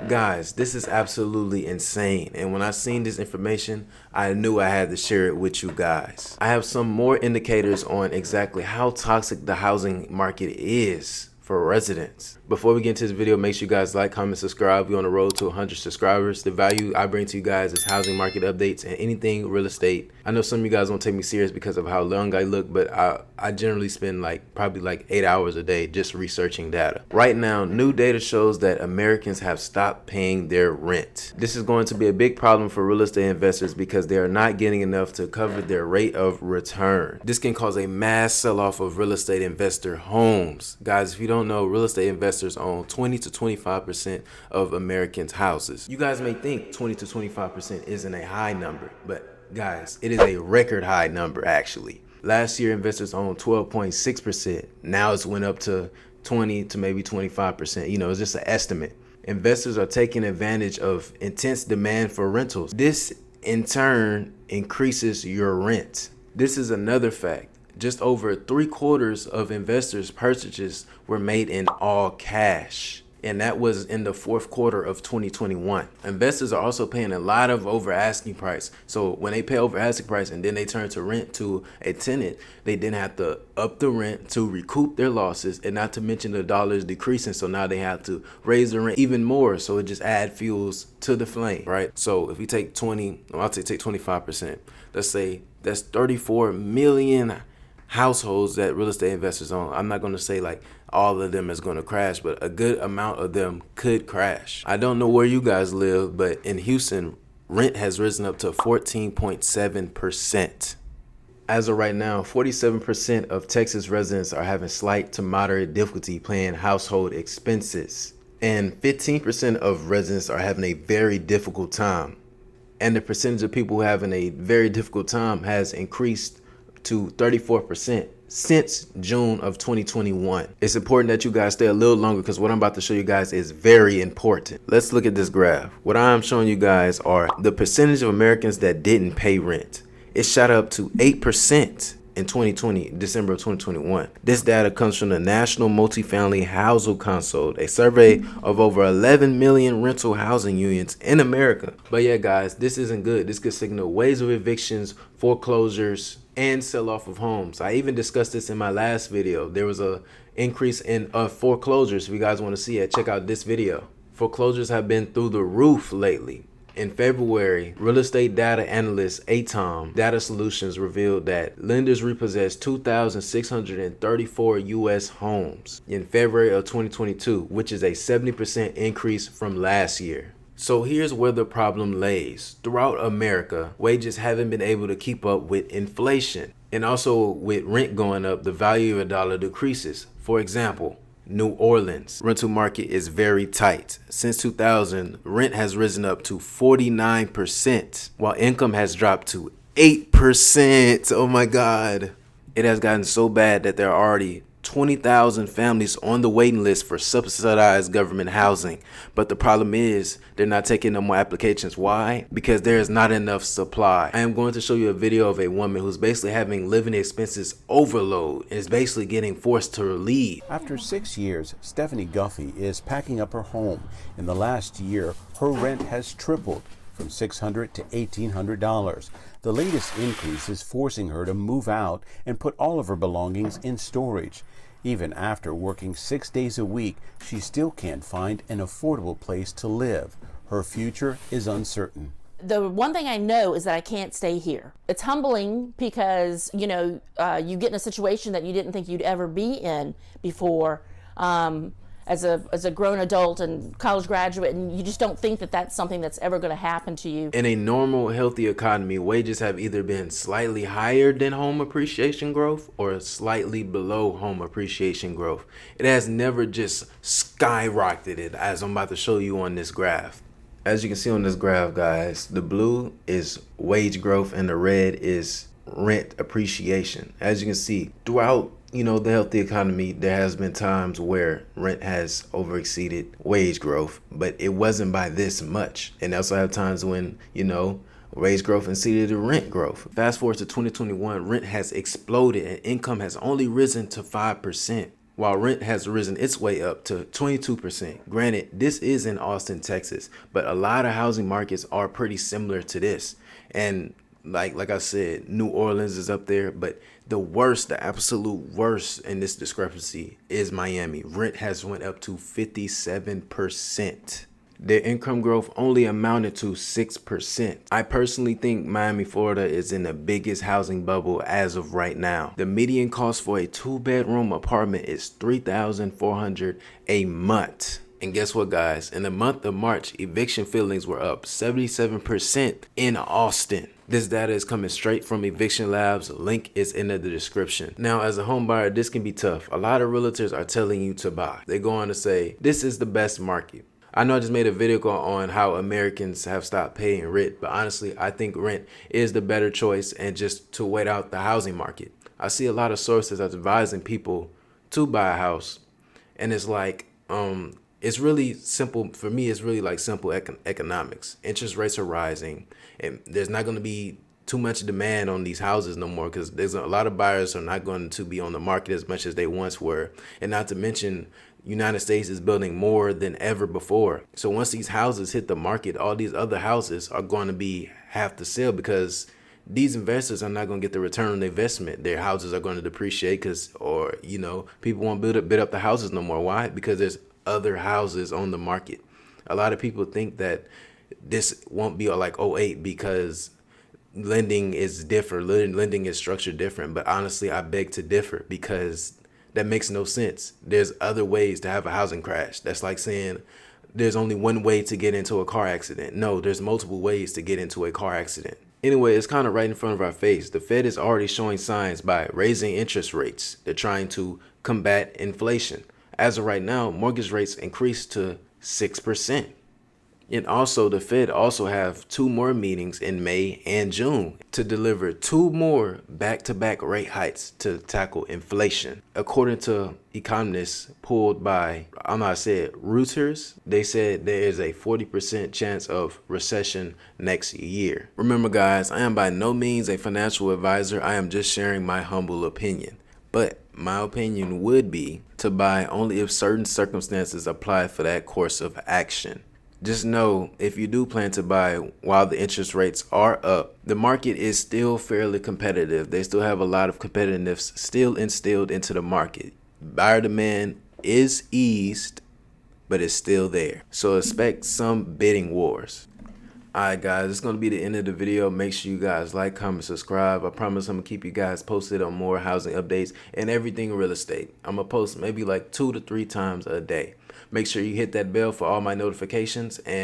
Guys, this is absolutely insane. And when I seen this information, I knew I had to share it with you guys. I have some more indicators on exactly how toxic the housing market is for residents. Before we get into this video, make sure you guys like, comment, subscribe. We're on the road to 100 subscribers. The value I bring to you guys is housing market updates and anything real estate. I know some of you guys won't take me serious because of how young I look, but I generally spend probably 8 hours a day just researching data. Right now, new data shows that Americans have stopped paying their rent. This is going to be a big problem for real estate investors because they are not getting enough to cover their rate of return. This can cause a mass sell-off of real estate investor homes. Guys, if you don't know, real estate investors own 20 to 25% of Americans' houses. You guys may think 20 to 25% isn't a high number, but guys, it is a record high number actually. Last year, investors owned 12.6%. Now it's went up to 20 to maybe 25%. You know, it's just an estimate. Investors are taking advantage of intense demand for rentals. This in turn increases your rent. This is another fact. Just over 3/4 of investors' purchases were made in all cash. And that was in the fourth quarter of 2021. Investors are also paying a lot of over asking price. So when they pay over asking price and then they turn to rent to a tenant, they then have to up the rent to recoup their losses, and not to mention the dollar's decreasing. So now they have to raise the rent even more. So it just adds fuels to the flame, right? So if we take 25%, let's say that's 34 million households that real estate investors own. I'm not going to say like all of them is going to crash, but a good amount of them could crash. I don't know where you guys live, but in Houston, rent has risen up to 14.7%. As of right now, 47% of Texas residents are having slight to moderate difficulty paying household expenses, and 15% of residents are having a very difficult time. And the percentage of people having a very difficult time has increased to 34% since June of 2021. It's important that you guys stay a little longer because what I'm about to show you guys is very important. Let's look at this graph. What I'm showing you guys are the percentage of Americans that didn't pay rent. It shot up to 8% in December of 2021. This data comes from the National Multifamily Household Consult, a survey of over 11 million rental housing units in America. But yeah, guys, this isn't good. This could signal waves of evictions, foreclosures, and sell off of homes. I even discussed this in my last video. There was a increase in foreclosures. If you guys want to see it, check out this video. Foreclosures have been through the roof lately. In February, real estate data analyst ATOM Data Solutions revealed that lenders repossessed 2,634 U.S. homes in February of 2022, which is a 70% increase from last year. So here's where the problem lays. Throughout America, wages haven't been able to keep up with inflation. And also with rent going up, the value of a dollar decreases. For example, New Orleans rental market is very tight. Since 2000, rent has risen up to 49%, while income has dropped to 8%. Oh my God. It has gotten so bad that there are already 20,000 families on the waiting list for subsidized government housing. But the problem is they're not taking no more applications. Why? Because there is not enough supply. I am going to show you a video of a woman who's basically having living expenses overload and is basically getting forced to leave. After 6 years, Stephanie Guffey is packing up her home. In the last year, her rent has tripled from $600 to $1,800. The latest increase is forcing her to move out and put all of her belongings in storage. Even after working 6 days a week, she still can't find an affordable place to live. Her future is uncertain. The one thing I know is that I can't stay here. It's humbling because, you know, you get in a situation that you didn't think you'd ever be in before. As a grown adult and college graduate, and you just don't think that that's something that's ever going to happen to you. In a normal, healthy economy, wages have either been slightly higher than home appreciation growth or slightly below home appreciation growth. It has never just skyrocketed, as I'm about to show you on this graph. As you can see on this graph, guys, the blue is wage growth and the red is rent appreciation. As you can see, throughout the healthy economy, there has been times where rent has overexceeded wage growth, but it wasn't by this much. And also have times when, wage growth exceeded the rent growth. Fast forward to 2021, rent has exploded and income has only risen to 5%. while rent has risen its way up to 22%. Granted, this is in Austin, Texas, but a lot of housing markets are pretty similar to this. And like I said, New Orleans is up there, but the absolute worst in this discrepancy is Miami. Rent has went up to 57%. Their income growth only amounted to 6%. I personally think Miami, Florida is in the biggest housing bubble as of right now. The median cost for a 2-bedroom apartment is $3,400 a month. And guess what, guys? In the month of March, eviction filings were up 77% in Austin. This data is coming straight from Eviction Labs. Link is in the description. Now, as a home buyer, this can be tough. A lot of realtors are telling you to buy. They go on to say, this is the best market. I know I just made a video on how Americans have stopped paying rent, but honestly, I think rent is the better choice and just to wait out the housing market. I see a lot of sources advising people to buy a house, and it's like, it's really simple. For me, it's really like simple economics. Interest rates are rising, and there's not going to be too much demand on these houses no more because there's a lot of buyers are not going to be on the market as much as they once were. And not to mention, United States is building more than ever before. So once these houses hit the market, all these other houses are going to have to sell because these investors are not going to get the return on the investment. Their houses are going to depreciate people won't bid up the houses no more. Why? Because there's other houses on the market. A lot of people think that this won't be like '08 because lending is different. Lending is structured different. But honestly, I beg to differ because that makes no sense. There's other ways to have a housing crash. That's like saying there's only one way to get into a car accident. No, there's multiple ways to get into a car accident. Anyway, it's kind of right in front of our face. The Fed is already showing signs by raising interest rates. They're trying to combat inflation. As of right now, mortgage rates increased to 6%. And also, the Fed also have 2 more meetings in May and June to deliver 2 more back-to-back rate hikes to tackle inflation. According to economists pulled by, Reuters, they said there is a 40% chance of recession next year. Remember, guys, I am by no means a financial advisor. I am just sharing my humble opinion. But my opinion would be to buy only if certain circumstances apply for that course of action. Just know, if you do plan to buy while the interest rates are up, the market is still fairly competitive. They still have a lot of competitiveness still instilled into the market. Buyer demand is eased, but it's still there. So expect some bidding wars. Alright guys, it's going to be the end of the video. Make sure you guys like, comment, subscribe. I promise I'm going to keep you guys posted on more housing updates and everything real estate. I'm going to post maybe like 2 to 3 times a day. Make sure you hit that bell for all my notifications, and